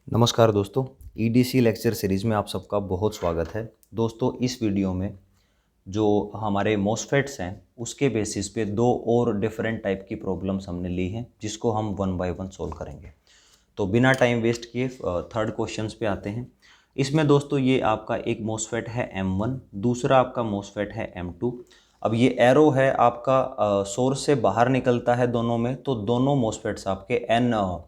नमस्कार दोस्तों, EDC lecture series में आप सबका बहुत स्वागत है। दोस्तों, इस वीडियो में जो हमारे मॉसफेट्स हैं उसके बेसिस पे दो और डिफरेंट टाइप की प्रॉब्लम्स हमने ली हैं जिसको हम वन बाय वन सोल्व करेंगे। तो बिना टाइम वेस्ट किए थर्ड क्वेश्चंस पे आते हैं। इसमें दोस्तों ये आपका एक मॉसफेट है M1, दूसरा आपका मॉसफेट है M2। अब ये एरो है आपका सोर्स से बाहर निकलता है दोनों में, तो दोनों मॉसफेट्स आपके N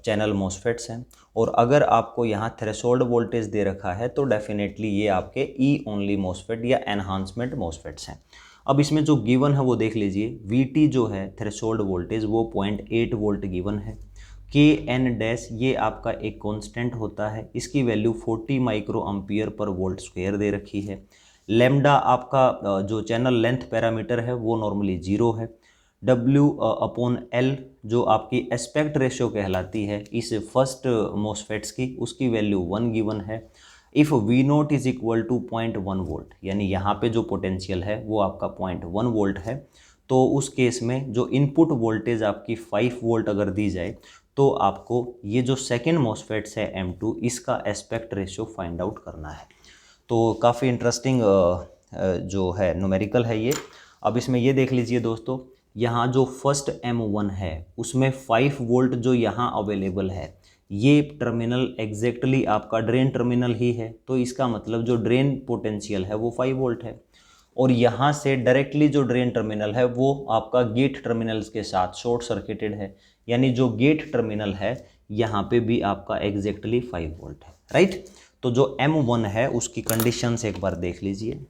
चैनल मॉसफेट्स हैं। और अगर आपको यहाँ थ्रेशोल्ड वोल्टेज दे रखा है तो डेफिनेटली ये आपके ई ओनली मॉसफेट या एनहांसमेंट मॉसफेट्स हैं। अब इसमें जो गिवन है वो देख लीजिए। वीटी जो है थ्रेशोल्ड वोल्टेज वो 0.8 वोल्ट गिवन है। के एन डैश ये आपका एक कांस्टेंट होता है, इसकी value 40 micro ampere per volt square दे रखी है। लेमडा आपका जो चैनल लेंथ पैरामीटर है वो नॉर्मली 0 है। W अपॉन एल जो आपकी एस्पेक्ट रेशियो कहलाती है इस फर्स्ट मॉसफेट्स की, उसकी वैल्यू 1 गिवन है। If we note is equal to 0.1 volt, यानी यहाँ पे जो पोटेंशियल है वो आपका 0.1 वोल्ट है, तो उस केस में जो इनपुट वोल्टेज आपकी 5 वोल्ट अगर दी जाए तो आपको ये जो सेकेंड मॉसफेट्स है M2 इसका एस्पेक्ट रेशियो फाइंड आउट करना है। तो काफ़ी इंटरेस्टिंग जो है न्यूमेरिकल है ये। अब इसमें ये देख लीजिए दोस्तों, यहाँ जो फर्स्ट M1 है उसमें 5 वोल्ट जो यहाँ अवेलेबल है, ये टर्मिनल एग्जैक्टली आपका ड्रेन टर्मिनल ही है, तो इसका मतलब जो ड्रेन पोटेंशियल है वो 5 वोल्ट है। और यहाँ से डायरेक्टली जो ड्रेन टर्मिनल है वो आपका गेट टर्मिनल्स के साथ शॉर्ट सर्किटेड है, यानी जो गेट टर्मिनल है यहाँ पे भी आपका एग्जैक्टली 5 वोल्ट है, राइट। तो जो M1 है उसकी कंडीशंस एक बार देख लीजिए।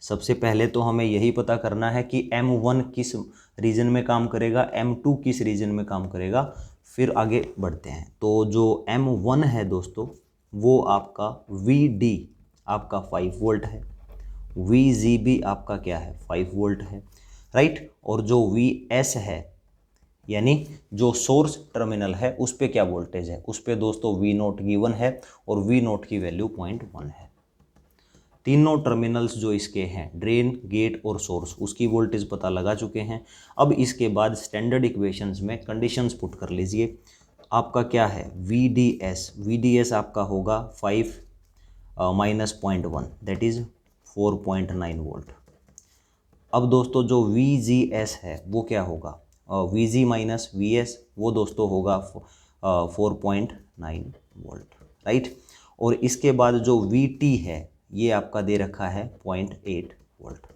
सबसे पहले तो हमें यही पता करना है कि M1 किस रीजन में काम करेगा, M2 किस रीजन में काम करेगा, फिर आगे बढ़ते हैं। तो जो M1 है दोस्तों वो आपका VD आपका 5 वोल्ट है, VGB आपका क्या है 5 वोल्ट है, राइट। और जो VS है यानी जो सोर्स टर्मिनल है उस पे क्या वोल्टेज है, उस पे दोस्तों V नोट गिवन है और V नोट की वैल्यू 0.1 है। तीनों टर्मिनल्स जो इसके हैं ड्रेन, गेट और सोर्स, उसकी वोल्टेज पता लगा चुके हैं। अब इसके बाद स्टैंडर्ड इक्वेशंस में कंडीशंस पुट कर लीजिए। आपका क्या है VDS आपका होगा 5 माइनस 0.1 दैट इज़ 4.9 वोल्ट। अब दोस्तों जो VGS है वो क्या होगा, VG माइनस VS, वो दोस्तों होगा 4.9 वोल्ट, राइट। और इसके बाद जो VT है ये आपका दे रखा है 0.8 वोल्ट।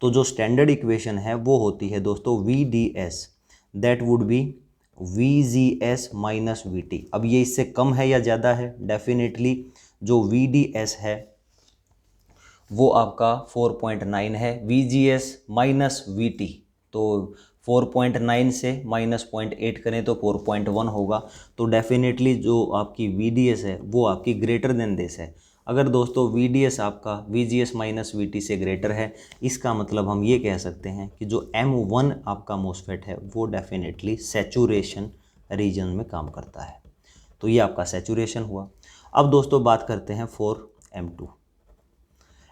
तो जो स्टैंडर्ड इक्वेशन है वो होती है दोस्तों VDS that would be VGS minus VT। अब ये इससे कम है या ज़्यादा है, डेफिनेटली जो VDS है वो आपका 4.9 है, VGS माइनस VT, तो 4.9 से माइनस 0.8 करें तो 4.1 होगा। तो डेफिनेटली जो आपकी VDS है वो आपकी ग्रेटर देन दिस है। अगर दोस्तों VDS आपका VGS माइनस VT से ग्रेटर है, इसका मतलब हम ये कह सकते हैं कि जो M1 आपका मॉसफेट है वो डेफिनेटली सैचुरेशन रीजन में काम करता है। तो ये आपका सैचुरेशन हुआ। अब दोस्तों बात करते हैं फॉर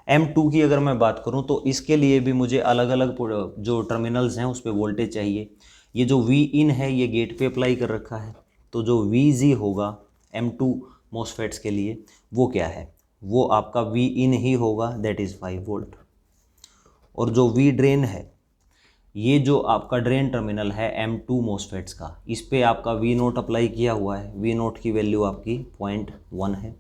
M2 की अगर मैं बात करूं तो इसके लिए भी मुझे अलग अलग जो टर्मिनल्स हैं उस पर वोल्टेज चाहिए। ये जो V इन है ये गेट पे अप्लाई कर रखा है, तो जो VG होगा M2 मॉसफेट्स के लिए वो क्या है, वो आपका V इन ही होगा दैट इज़ 5 वोल्ट। और जो V ड्रेन है ये जो आपका ड्रेन टर्मिनल है M2 मॉसफेट्स का, इस पे आपका V नोट अप्लाई किया हुआ है, V नोट की वैल्यू आपकी 0.1 है।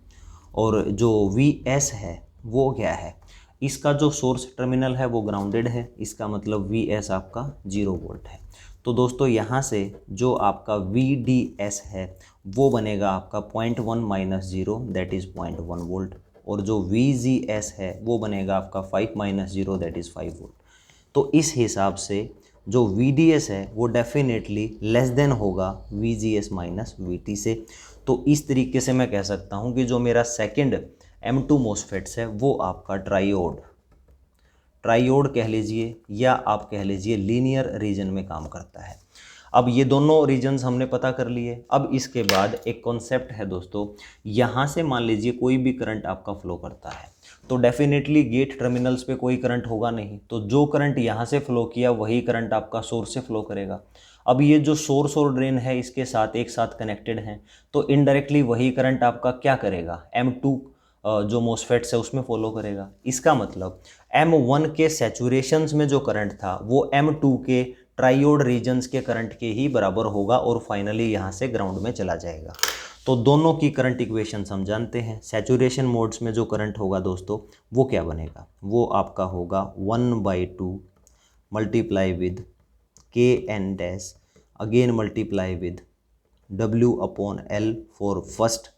और जो VS है वो क्या है, इसका जो सोर्स टर्मिनल है वो ग्राउंडेड है, इसका मतलब VS आपका 0 वोल्ट है। तो दोस्तों यहाँ से जो आपका VDS है वो बनेगा आपका 0.1 माइनस 0 दैट इज़ 0.1 वोल्ट। और जो VGS है वो बनेगा आपका 5 माइनस 0 दैट इज़ 5 वोल्ट। तो इस हिसाब से जो VDS है वो डेफिनेटली लेस देन होगा VGS माइनस VT से। तो इस तरीके से मैं कह सकता हूँ कि जो मेरा सेकंड M2 मॉसफेट्स है वो आपका ट्राइयोड कह लीजिए या आप कह लीजिए लीनियर रीजन में काम करता है। अब ये दोनों रीजन्स हमने पता कर लिए। अब इसके बाद एक कॉन्सेप्ट है दोस्तों, यहाँ से मान लीजिए कोई भी करंट आपका फ्लो करता है तो डेफिनेटली गेट टर्मिनल्स पे कोई करंट होगा नहीं, तो जो करंट यहाँ से फ्लो किया वही करंट आपका सोर्स से फ्लो करेगा। अब ये जो सोर्स और ड्रेन है इसके साथ एक साथ कनेक्टेड हैं, तो इनडायरेक्टली वही करंट आपका क्या करेगा, M2 जो मोसफेट्स है उसमें फॉलो करेगा। इसका मतलब M1 के सैचुरेशंस में जो करंट था वो M2 के ट्राइयोड रीजन्स के करंट के ही बराबर होगा और फाइनली यहाँ से ग्राउंड में चला जाएगा। तो दोनों की करंट इक्वेशंस हम जानते हैं। सैचुरेशन मोड्स में जो करंट होगा दोस्तों वो क्या बनेगा, वो आपका होगा 1/2 multiply with KN dash again multiply with W/L for first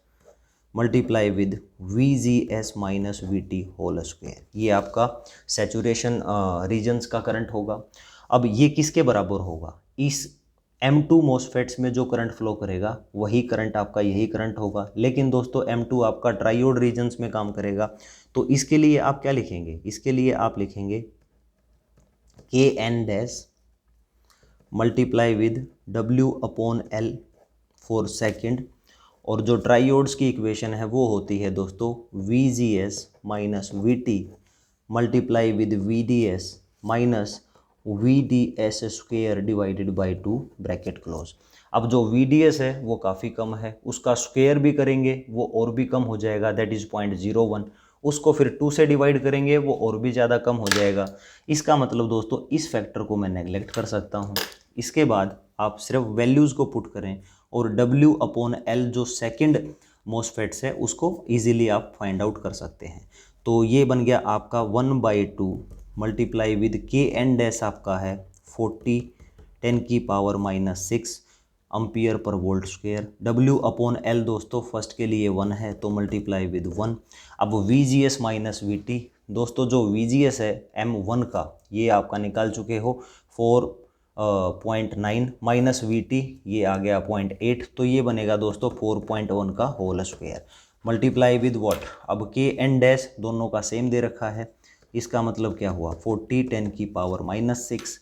multiply with VGS minus VT whole square. ये आपका सैचुरेशन रीजन्स का करंट होगा। अब ये किसके बराबर होगा, इस M2 मोसफेट्स में जो करंट फ्लो करेगा वही करंट आपका यही करंट होगा, लेकिन दोस्तों M2 आपका ट्राइयोड रीजन्स में काम करेगा। तो इसके लिए आप क्या लिखेंगे, इसके लिए आप लिखेंगे KN dash multiply with W/L for second, और जो ट्राइयोड्स की इक्वेशन है वो होती है दोस्तों VGS minus VT multiply with VDS minus VDS square divided by 2 bracket close. अब जो VDS है वो काफ़ी कम है, उसका स्क्वेयर भी करेंगे वो और भी कम हो जाएगा, दैट इज़ 0.01। उसको फिर 2 से डिवाइड करेंगे वो और भी ज़्यादा कम हो जाएगा। इसका मतलब दोस्तों इस फैक्टर को मैं नेगलेक्ट कर सकता हूँ। इसके बाद आप सिर्फ वैल्यूज़ को पुट करें और W/L जो सेकंड मोसफेट्स है उसको इजीली आप फाइंड आउट कर सकते हैं। तो ये बन गया आपका 1/2 मल्टीप्लाई विद KN डैश आपका है 40 10⁻⁻6 अम्पियर पर वोल्ट स्क्वायर। W/L दोस्तों फर्स्ट के लिए 1 है तो मल्टीप्लाई विद 1। अब VGS माइनस VT, दोस्तों जो VGS है M1 का ये आपका निकाल चुके हो 4.9 माइनस VT ये आ गया 0.8, तो ये बनेगा दोस्तों 4.1 का whole square multiply with what. अब KN डैश दोनों का सेम दे रखा है, इसका मतलब क्या हुआ 40 10⁻⁻6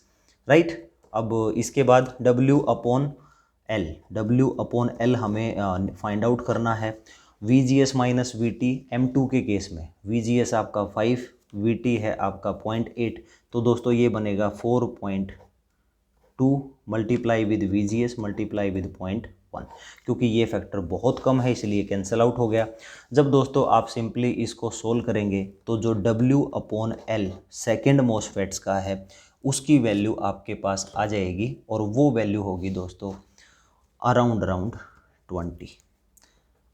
राइट। अब इसके बाद W/L हमें फाइंड आउट करना है। VGS माइनस VT M2 के केस में VGS आपका 5 VT है आपका 0.8, तो दोस्तों ये बनेगा 4.2 multiply with VGS multiply with 0.1। क्योंकि ये फैक्टर बहुत कम है इसलिए कैंसिल आउट हो गया। जब दोस्तों आप सिंपली इसको सोल्व करेंगे तो जो W/L सेकेंड मोसफेट्स का है उसकी वैल्यू आपके पास आ जाएगी और वो वैल्यू होगी दोस्तों अराउंड 20।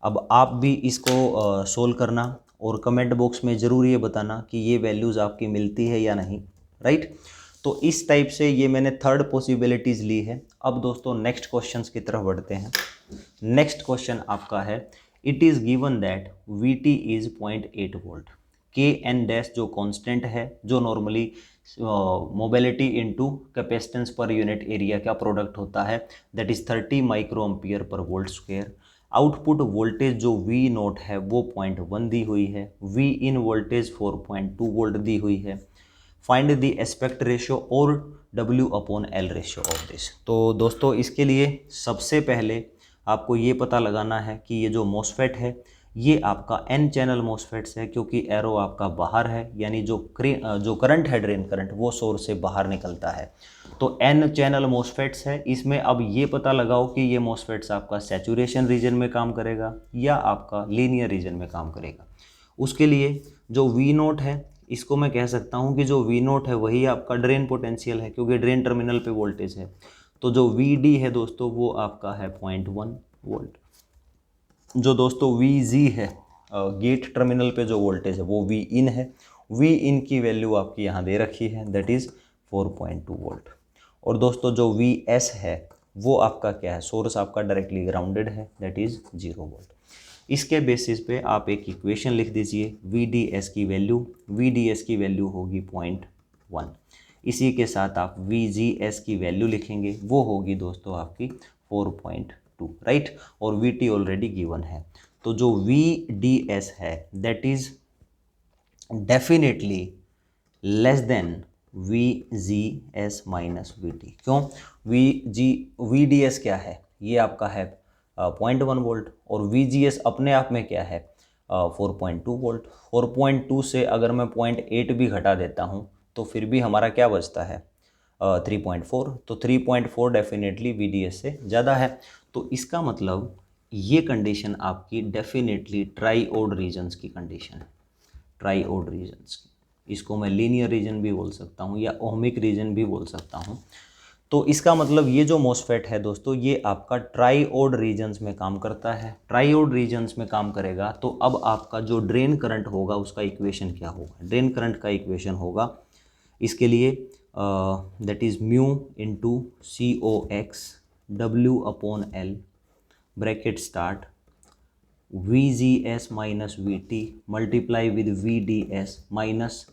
अब आप भी इसको सोल्व करना और कमेंट बॉक्स में ज़रूर ये बताना कि ये वैल्यूज़ आपकी मिलती है या नहीं, राइट। तो इस टाइप से ये मैंने थर्ड पॉसिबिलिटीज़ ली है। अब दोस्तों नेक्स्ट क्वेश्चंस की तरफ बढ़ते हैं। नेक्स्ट क्वेश्चन आपका है, it is given that VT is 0.8 volt. KN dash जो कांस्टेंट है जो normally mobility into capacitance per unit area का प्रोडक्ट होता है, that is 30 micro ampere per volt square. Output voltage जो V0 है वो 0.1 दी हुई है, V इन वोल्टेज 4.2 वोल्ट दी हुई है। फाइंड द एस्पेक्ट रेशियो और W/L रेशियो ऑफ दिस। तो दोस्तों इसके लिए सबसे पहले आपको ये पता लगाना है कि ये जो मोसफेट है ये आपका N चैनल मोसफेट्स है, क्योंकि एरो आपका बाहर है, यानी जो करंट है ड्रेन करंट वो सोर्स से बाहर निकलता है। तो N चैनल मोसफेट्स है। इसमें अब ये पता लगाओ कि ये मोसफेट्स आपका सैचुरेशन रीजन में काम करेगा या आपका लीनियर रीजन में काम करेगा। उसके लिए जो V0 है इसको मैं कह सकता हूँ कि जो V0 है वही आपका ड्रेन पोटेंशियल है, क्योंकि ड्रेन टर्मिनल पे वोल्टेज है। तो जो VD है दोस्तों वो आपका है 0.1 वोल्ट। जो दोस्तों VG है गेट टर्मिनल पे जो वोल्टेज है वो V इन है। V इन की वैल्यू आपकी यहाँ दे रखी है, दैट इज़ 4.2 वोल्ट। और दोस्तों जो VS है वो आपका क्या है, सोर्स आपका डायरेक्टली ग्राउंडेड है, दैट इज़ 0 वोल्ट। इसके बेसिस पे आप एक इक्वेशन लिख दीजिए। VDS की वैल्यू होगी 0.1। इसी के साथ आप VGS की वैल्यू लिखेंगे, वो होगी दोस्तों आपकी 4.2, राइट। और VT ऑलरेडी गिवन है। तो जो VDS है that is definitely less than VGS minus VT। क्यों? VDS क्या है, ये आपका है 0.1 वोल्ट और VGS अपने आप में क्या है 4.2 वोल्ट। 4.2 से अगर मैं 0.8 भी घटा देता हूँ तो फिर भी हमारा क्या बचता है 3.4, तो 3.4 डेफिनेटली VDS से ज़्यादा है। तो इसका मतलब ये कंडीशन आपकी डेफिनेटली ट्राईओड रीजन्स की कंडीशन है, ट्राईओड रीजन्स की। इसको मैं लीनियर रीजन भी बोल सकता हूँ या ओहमिक रीजन भी बोल सकता हूँ। तो इसका मतलब ये जो मोसफेट है दोस्तों, ये आपका ट्राईओड रीजन्स में काम करता है। ट्राईओड रीजन्स में काम करेगा तो अब आपका जो ड्रेन करंट होगा उसका इक्वेशन क्या होगा? ड्रेन करंट का इक्वेशन होगा इसके लिए that is mu into COX W/L bracket start VGS minus VT multiply with VDS minus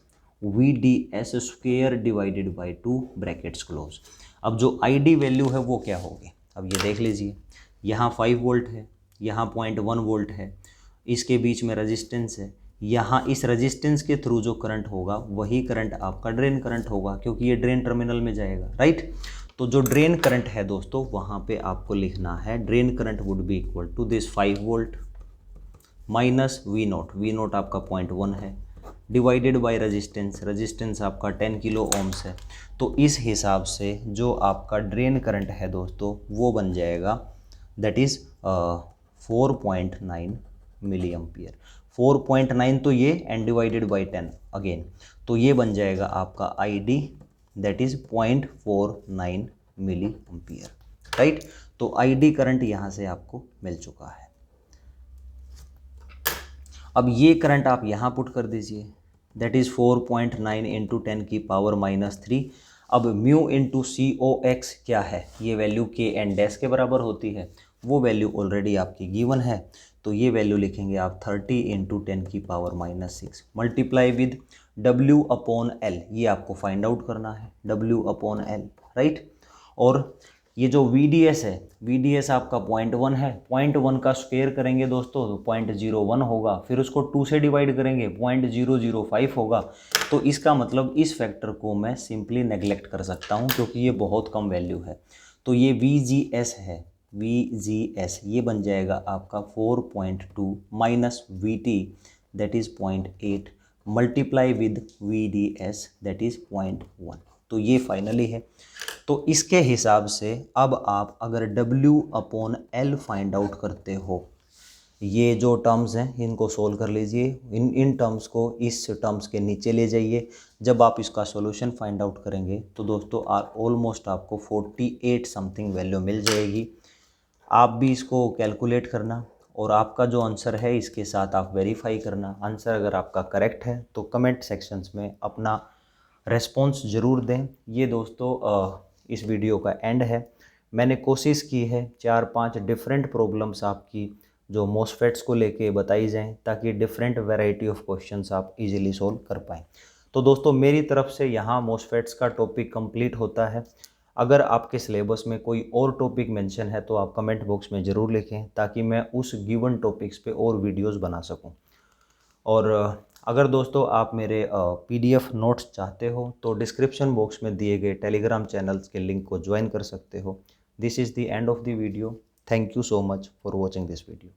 VDS square divided by 2 brackets close. अब जो ID वैल्यू है वो क्या होगी? अब ये देख लीजिए, यहाँ 5 वोल्ट है, यहाँ 0.1 वोल्ट है, इसके बीच में रेजिस्टेंस है, यहाँ इस रेजिस्टेंस के थ्रू जो करंट होगा वही करंट आपका ड्रेन करंट होगा, क्योंकि ये ड्रेन टर्मिनल में जाएगा, राइट। तो जो ड्रेन करंट है दोस्तों, वहाँ पे आपको लिखना है drain current would be equal to this 5 volt minus V0 आपका 0.1 है, डिवाइडेड बाय रेजिस्टेंस आपका 10 किलो ओम्स है। तो इस हिसाब से जो आपका ड्रेन करंट है दोस्तों वो बन जाएगा दैट इज़ 4.9 मिली एम्पियर। 4.9 तो ये एंड डिवाइडेड बाई 10 अगेन, तो ये बन जाएगा आपका ID that is 0.49 milli ampere, right. तो ID करंट यहाँ से आपको मिल चुका है। अब ये करंट आप यहाँ पुट कर दीजिए, दैट इज़ 4.9 इंटू 10 की पावर -3। अब म्यू इंटू COX क्या है? ये वैल्यू K एन डैश के बराबर होती है, वो वैल्यू ऑलरेडी आपकी गिवन है। तो ये वैल्यू लिखेंगे आप 30 इंटू 10 की पावर -6 मल्टीप्लाई विद W/L, ये आपको फाइंड आउट करना है, W/L, राइट। और ये जो VDS है, VDS आपका 0.1 है, 0.1 का स्क्वायर करेंगे दोस्तों तो 0.01 होगा, फिर उसको 2 से डिवाइड करेंगे 0.005 होगा। तो इसका मतलब इस फैक्टर को मैं सिंपली नेगलेक्ट कर सकता हूँ क्योंकि ये बहुत कम वैल्यू है। तो ये VGS है, VGS ये बन जाएगा आपका 4.2 minus VT that is 0.8 multiply with VDS that is 0.1। तो ये फाइनली है। तो इसके हिसाब से अब आप अगर W/L फाइंड आउट करते हो, ये जो टर्म्स हैं इनको सोल्व कर लीजिए, इन टर्म्स को इस टर्म्स के नीचे ले जाइए। जब आप इसका सॉल्यूशन फाइंड आउट करेंगे तो दोस्तों ऑलमोस्ट आपको 48 समथिंग वैल्यू मिल जाएगी। आप भी इसको कैलकुलेट करना और आपका जो आंसर है इसके साथ आप वेरीफाई करना। आंसर अगर आपका करेक्ट है तो कमेंट सेक्शंस में अपना रेस्पॉन्स ज़रूर दें। ये दोस्तों इस वीडियो का एंड है। मैंने कोशिश की है 4-5 डिफरेंट प्रॉब्लम्स आपकी जो मोसफेट्स को लेके बताई जाएं ताकि डिफरेंट वैरायटी ऑफ क्वेश्चंस आप इजीली सॉल्व कर पाएँ। तो दोस्तों मेरी तरफ से यहाँ मोसफेट्स का टॉपिक कंप्लीट होता है। अगर आपके सिलेबस में कोई और टॉपिक मेंशन है तो आप कमेंट बॉक्स में ज़रूर लिखें ताकि मैं उस गिवन टॉपिक्स पे और वीडियोस बना सकूं। और अगर दोस्तों आप मेरे PDF नोट्स चाहते हो तो डिस्क्रिप्शन बॉक्स में दिए गए टेलीग्राम चैनल्स के लिंक को ज्वाइन कर सकते हो। This is the end of the video. Thank you so much for watching this video.